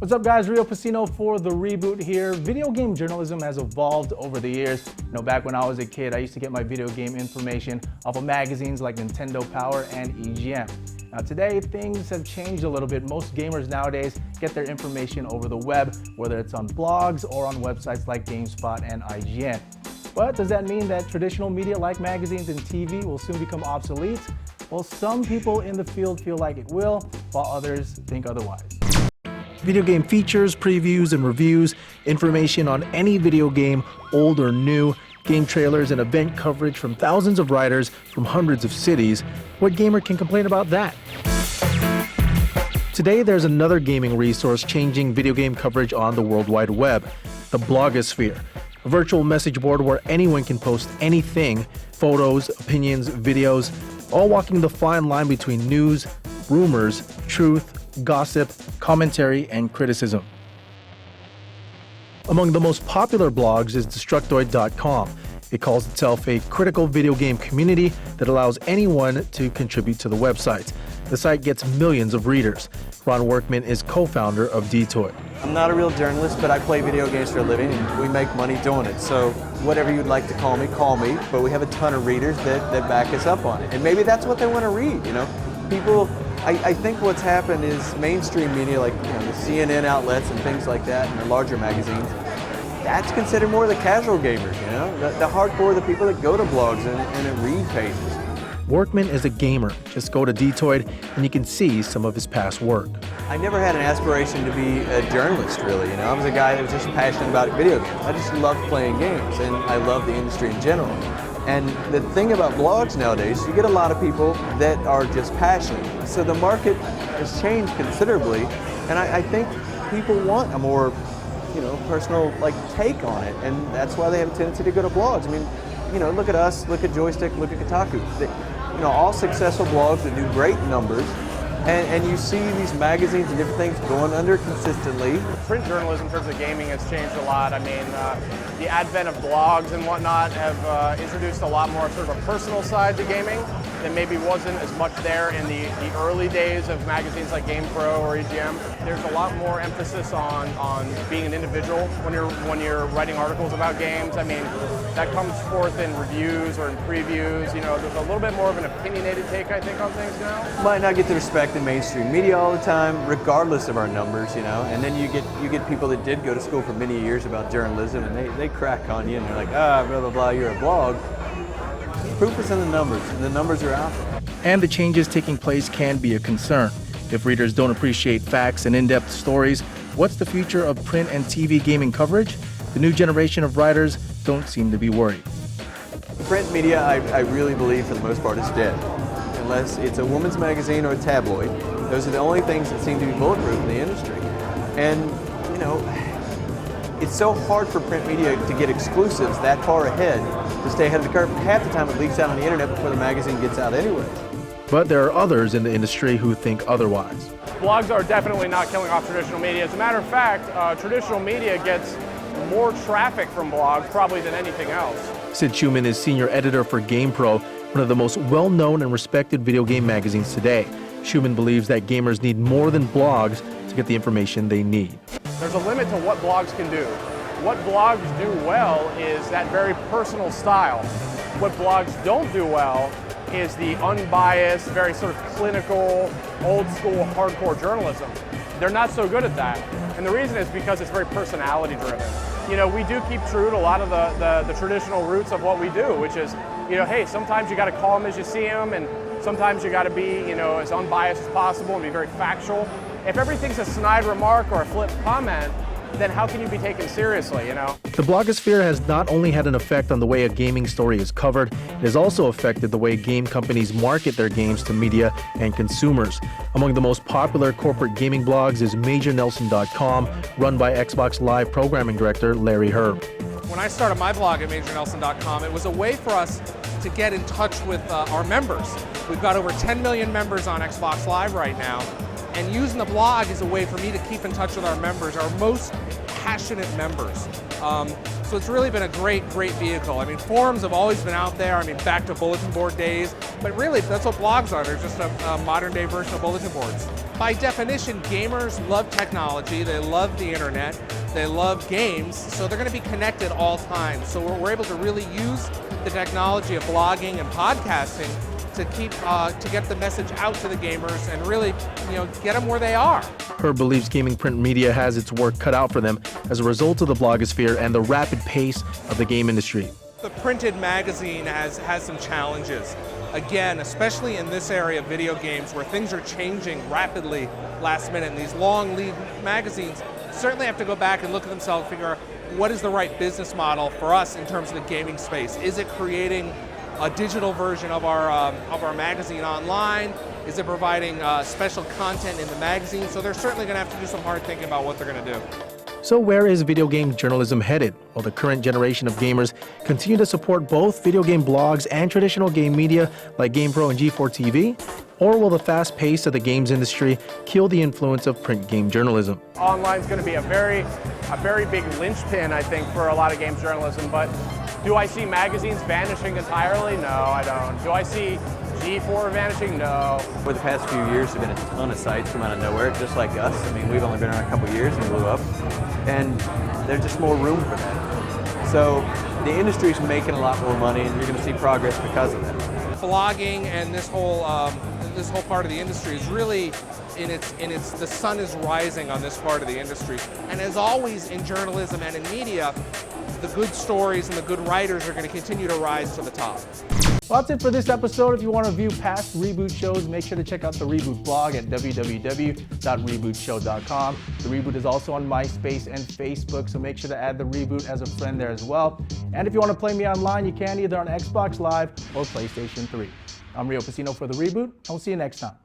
What's up guys, Rio Pacino for The Reboot here. Video game journalism has evolved over the years. Back when I was a kid, I used to get my video game information off of magazines like Nintendo Power and EGM. Now today, things have changed a little bit. Most gamers nowadays get their information over the web, whether it's on blogs or on websites like GameSpot and IGN. But does that mean that traditional media like magazines and TV will soon become obsolete? Well, some people in the field feel like it will, while others think otherwise. Video game features, previews, and reviews, information on any video game, old or new, game trailers and event coverage from thousands of writers from hundreds of cities. What gamer can complain about that? Today, there's another gaming resource changing video game coverage on the World Wide Web, the blogosphere. A virtual message board where anyone can post anything, photos, opinions, videos, all walking the fine line between news, rumors, truth, gossip, commentary, and criticism. Among the most popular blogs is Destructoid.com. It calls itself a critical video game community that allows anyone to contribute to the website. The site gets millions of readers. Ron Workman is co-founder of Detoid. I'm not a real journalist, but I play video games for a living and we make money doing it. So whatever you'd like to call me, but we have a ton of readers that back us up on it. And maybe that's what they want to read, People, I think what's happened is mainstream media like the CNN outlets and things like that and the larger magazines, that's considered more the casual gamers, the hardcore, the people that go to blogs and read pages. Workman is a gamer. Just go to Detoid and you can see some of his past work. I never had an aspiration to be a journalist, really. I was a guy that was just passionate about video games. I just loved playing games and I love the industry in general. And the thing about blogs nowadays, you get a lot of people that are just passionate. So the market has changed considerably, and I think people want a more, personal take on it, and that's why they have a tendency to go to blogs. I mean, look at us, look at Joystick, look at Kotaku. All successful blogs that do great numbers. And you see these magazines and different things going under consistently. Print journalism in terms of gaming has changed a lot. I mean, the advent of blogs and whatnot have introduced a lot more sort of a personal side to gaming that maybe wasn't as much there in the early days of magazines like GamePro or EGM. There's a lot more emphasis on being an individual when you're writing articles about games. I mean, that comes forth in reviews or in previews. There's a little bit more of an opinionated take, I think, on things now. Might not get the respect in mainstream media all the time, regardless of our numbers, and then you get people that did go to school for many years about journalism, and they crack on you, and they're like, blah, blah, blah, you're a blog. Proof is in the numbers, and the numbers are out there. And the changes taking place can be a concern. If readers don't appreciate facts and in-depth stories, what's the future of print and TV gaming coverage? The new generation of writers don't seem to be worried. The print media, I really believe, for the most part, is dead. Unless it's a woman's magazine or a tabloid. Those are the only things that seem to be bulletproof in the industry. And, it's so hard for print media to get exclusives that far ahead to stay ahead of the curve. Half the time it leaks out on the internet before the magazine gets out anyway. But there are others in the industry who think otherwise. Blogs are definitely not killing off traditional media. As a matter of fact, traditional media gets more traffic from blogs probably than anything else. Sid SHUMAN is senior editor for GamePro, one of the most well-known and respected video game magazines today. SHUMAN believes that gamers need more than blogs to get the information they need. There's a limit to what blogs can do. What blogs do well is that very personal style. What blogs don't do well is the unbiased, very sort of clinical, old school, hardcore journalism. They're not so good at that. And the reason is because it's very personality driven. We do keep true to a lot of the traditional roots of what we do, which is, hey, sometimes you got to call them as you see them, and sometimes you got to be, as unbiased as possible and be very factual. If everything's a snide remark or a flip comment, then how can you be taken seriously, The blogosphere has not only had an effect on the way a gaming story is covered, it has also affected the way game companies market their games to media and consumers. Among the most popular corporate gaming blogs is MajorNelson.com, run by Xbox Live programming director Larry HYRB. When I started my blog at MajorNelson.com, it was a way for us to get in touch with our members. We've got over 10 million members on Xbox Live right now, and using the blog is a way for me to keep in touch with our members, our most passionate members. So it's really been a great vehicle. I mean, forums have always been out there. I mean, back to bulletin board days. But really, that's what blogs are. They're just a modern day version of bulletin boards. By definition, gamers love technology. They love the internet. They love games. So they're going to be connected all times. So we're able to really use the technology of blogging and podcasting to get the message out to the gamers and really, get them where they are. HYRB believes gaming print media has its work cut out for them as a result of the blogosphere and the rapid pace of the game industry. The printed magazine has some challenges. Again, especially in this area of video games where things are changing rapidly last minute, and these long lead magazines certainly have to go back and look at themselves and figure out what is the right business model for us in terms of the gaming space. Is it creating a digital version of our magazine online? Is it providing special content in the magazine? So they're certainly going to have to do some hard thinking about what they're going to do. So where is video game journalism headed? Will the current generation of gamers continue to support both video game blogs and traditional game media like GamePro and G4 TV? Or will the fast pace of the games industry kill the influence of print game journalism? Online is going to be a very big linchpin, I think, for a lot of games journalism, but do I see magazines vanishing entirely? No, I don't. Do I see G4 vanishing? No. For the past few years, there have been a ton of sites from out of nowhere, just like us. I mean, we've only been around a couple years and blew up, and there's just more room for that. So the industry's making a lot more money, and you're going to see progress because of that. Blogging and this whole part of the industry is really the sun is rising on this part of the industry. And as always in journalism and in media, the good stories and the good writers are going to continue to rise to the top. Well, that's it for this episode. If you want to view past Reboot shows, make sure to check out the Reboot blog at www.rebootshow.com. The Reboot is also on MySpace and Facebook, so make sure to add the Reboot as a friend there as well. And if you want to play me online, you can either on Xbox Live or PlayStation 3. I'm Rio Casino for the Reboot, and we'll see you next time.